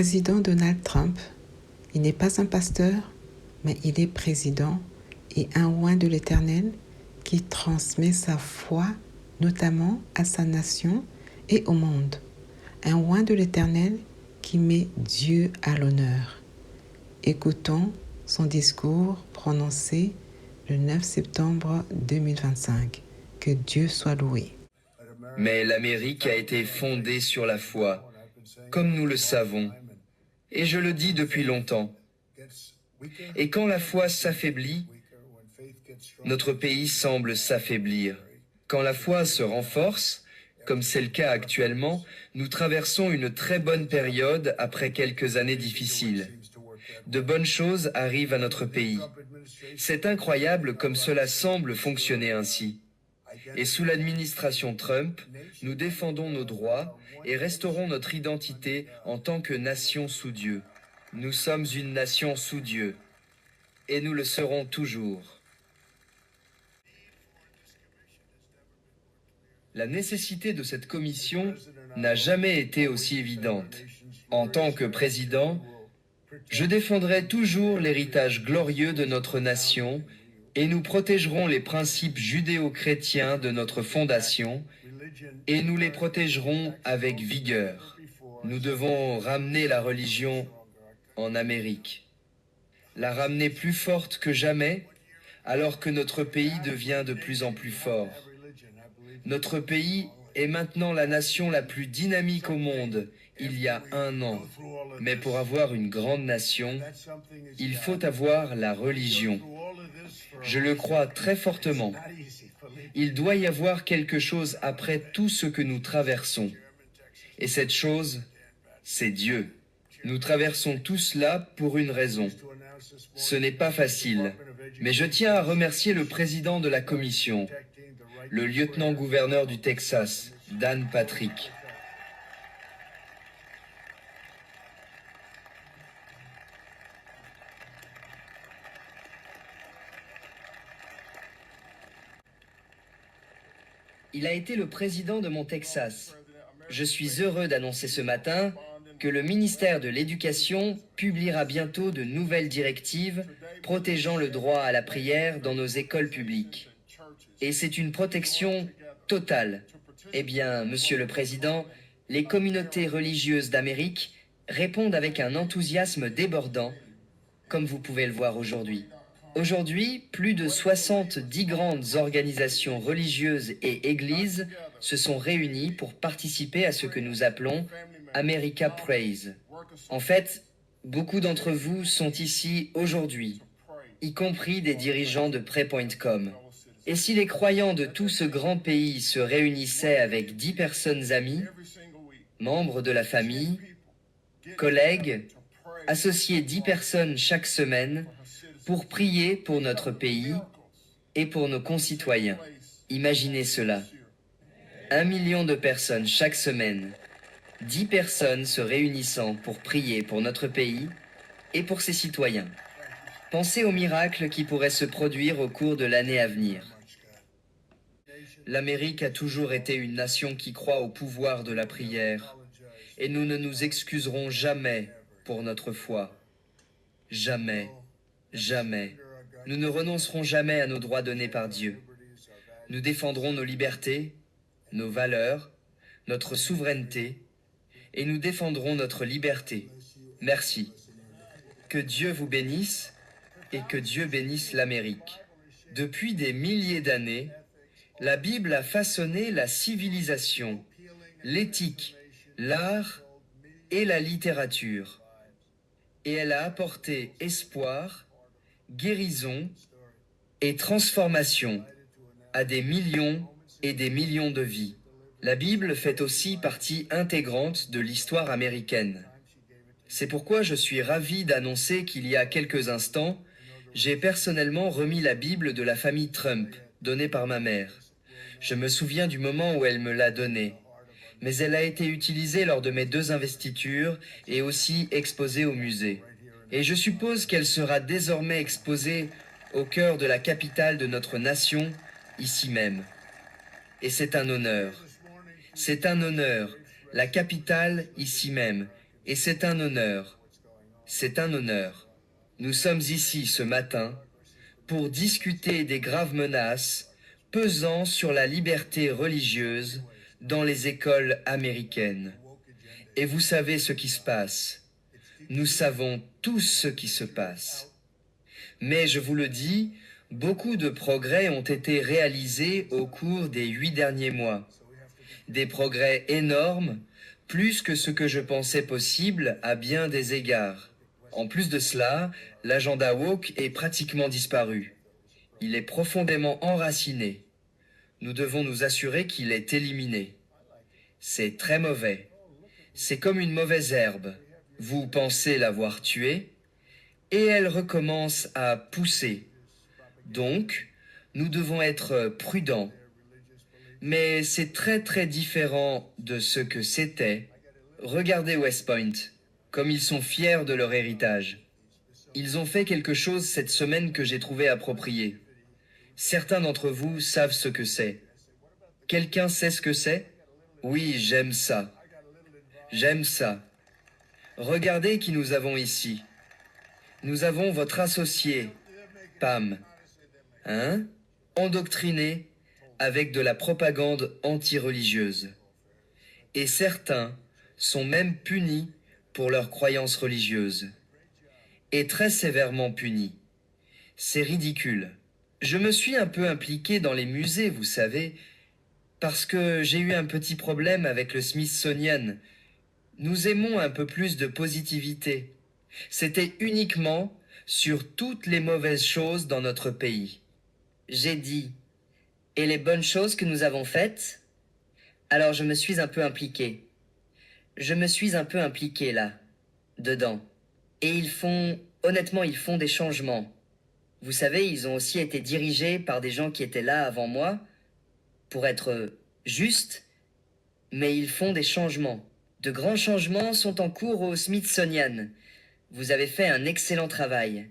président Donald Trump, il n'est pas un pasteur, mais il est président et un oint de l'Éternel qui transmet sa foi notamment à sa nation et au monde. Un oint de l'Éternel qui met Dieu à l'honneur. Écoutons son discours prononcé le 9 septembre 2025. Que Dieu soit loué. Mais l'Amérique a été fondée sur la foi, comme nous le savons, et je le dis depuis longtemps. Et quand la foi s'affaiblit, notre pays semble s'affaiblir. Quand la foi se renforce, comme c'est le cas actuellement, nous traversons une très bonne période après quelques années difficiles. De bonnes choses arrivent à notre pays. C'est incroyable comme cela semble fonctionner ainsi. Et sous l'administration Trump, nous défendons nos droits et restaurons notre identité en tant que nation sous Dieu. Nous sommes une nation sous Dieu, et nous le serons toujours. La nécessité de cette commission n'a jamais été aussi évidente. En tant que président, je défendrai toujours l'héritage glorieux de notre nation et nous protégerons les principes judéo-chrétiens de notre fondation et nous les protégerons avec vigueur. Nous devons ramener la religion en Amérique, la ramener plus forte que jamais alors que notre pays devient de plus en plus fort. Notre pays est maintenant la nation la plus dynamique au monde il y a 1 an. Mais pour avoir une grande nation, il faut avoir la religion. Je le crois très fortement. Il doit y avoir quelque chose après tout ce que nous traversons. Et cette chose, c'est Dieu. Nous traversons tout cela pour une raison. Ce n'est pas facile, mais je tiens à remercier le président de la commission, le lieutenant-gouverneur du Texas, Dan Patrick. Il a été le président de mon Texas. Je suis heureux d'annoncer ce matin que le ministère de l'Éducation publiera bientôt de nouvelles directives protégeant le droit à la prière dans nos écoles publiques. Et c'est une protection totale. Eh bien, Monsieur le Président, les communautés religieuses d'Amérique répondent avec un enthousiasme débordant, comme vous pouvez le voir aujourd'hui. Aujourd'hui, plus de 70 grandes organisations religieuses et églises se sont réunies pour participer à ce que nous appelons America Praise. En fait, beaucoup d'entre vous sont ici aujourd'hui, y compris des dirigeants de Pray.com. Et si les croyants de tout ce grand pays se réunissaient avec 10 personnes amies, membres de la famille, collègues, associer 10 personnes chaque semaine pour prier pour notre pays et pour nos concitoyens. Imaginez cela. 1 million de personnes chaque semaine, 10 personnes se réunissant pour prier pour notre pays et pour ses citoyens. Pensez aux miracles qui pourraient se produire au cours de l'année à venir. L'Amérique a toujours été une nation qui croit au pouvoir de la prière, et nous ne nous excuserons jamais pour notre foi. Jamais, jamais. Nous ne renoncerons jamais à nos droits donnés par Dieu. Nous défendrons nos libertés, nos valeurs, notre souveraineté, et nous défendrons notre liberté. Merci. Que Dieu vous bénisse et que Dieu bénisse l'Amérique. Depuis des milliers d'années, la Bible a façonné la civilisation, l'éthique, l'art et la littérature. Et elle a apporté espoir, guérison et transformation à des millions et des millions de vies. La Bible fait aussi partie intégrante de l'histoire américaine. C'est pourquoi je suis ravi d'annoncer qu'il y a quelques instants, j'ai personnellement remis la Bible de la famille Trump, donnée par ma mère. Je me souviens du moment où elle me l'a donnée, mais elle a été utilisée lors de mes 2 investitures et aussi exposée au musée. Et je suppose qu'elle sera désormais exposée au cœur de la capitale de notre nation, ici même. Et c'est un honneur. C'est un honneur, la capitale ici même, Et c'est un honneur. C'est un honneur. Nous sommes ici ce matin pour discuter des graves menaces pesant sur la liberté religieuse dans les écoles américaines. Et vous savez ce qui se passe. Nous savons tous ce qui se passe. Mais je vous le dis, beaucoup de progrès ont été réalisés au cours des 8 derniers mois. Des progrès énormes, plus que ce que je pensais possible à bien des égards. En plus de cela, l'agenda woke est pratiquement disparu. Il est profondément enraciné. Nous devons nous assurer qu'il est éliminé. C'est très mauvais. C'est comme une mauvaise herbe. Vous pensez l'avoir tuée, et elle recommence à pousser. Donc, nous devons être prudents. Mais c'est très très différent de ce que c'était. Regardez West Point, comme ils sont fiers de leur héritage. Ils ont fait quelque chose cette semaine que j'ai trouvé approprié. Certains d'entre vous savent ce que c'est. Quelqu'un sait ce que c'est? Oui, j'aime ça. J'aime ça. Regardez qui nous avons ici. Nous avons votre associé, Pam. Hein? Endoctriné avec de la propagande anti-religieuse. Et certains sont même punis pour leurs croyances religieuses. Et très sévèrement punis. C'est ridicule. Je me suis un peu impliqué dans les musées, vous savez, parce que j'ai eu un petit problème avec le Smithsonian. Nous aimons un peu plus de positivité. C'était uniquement sur toutes les mauvaises choses dans notre pays. J'ai dit, et les bonnes choses que nous avons faites? Alors je me suis un peu impliqué. Je me suis un peu impliqué là, dedans. Et honnêtement, ils font des changements. Vous savez, ils ont aussi été dirigés par des gens qui étaient là avant moi, pour être justes, mais ils font des changements. De grands changements sont en cours au Smithsonian. Vous avez fait un excellent travail.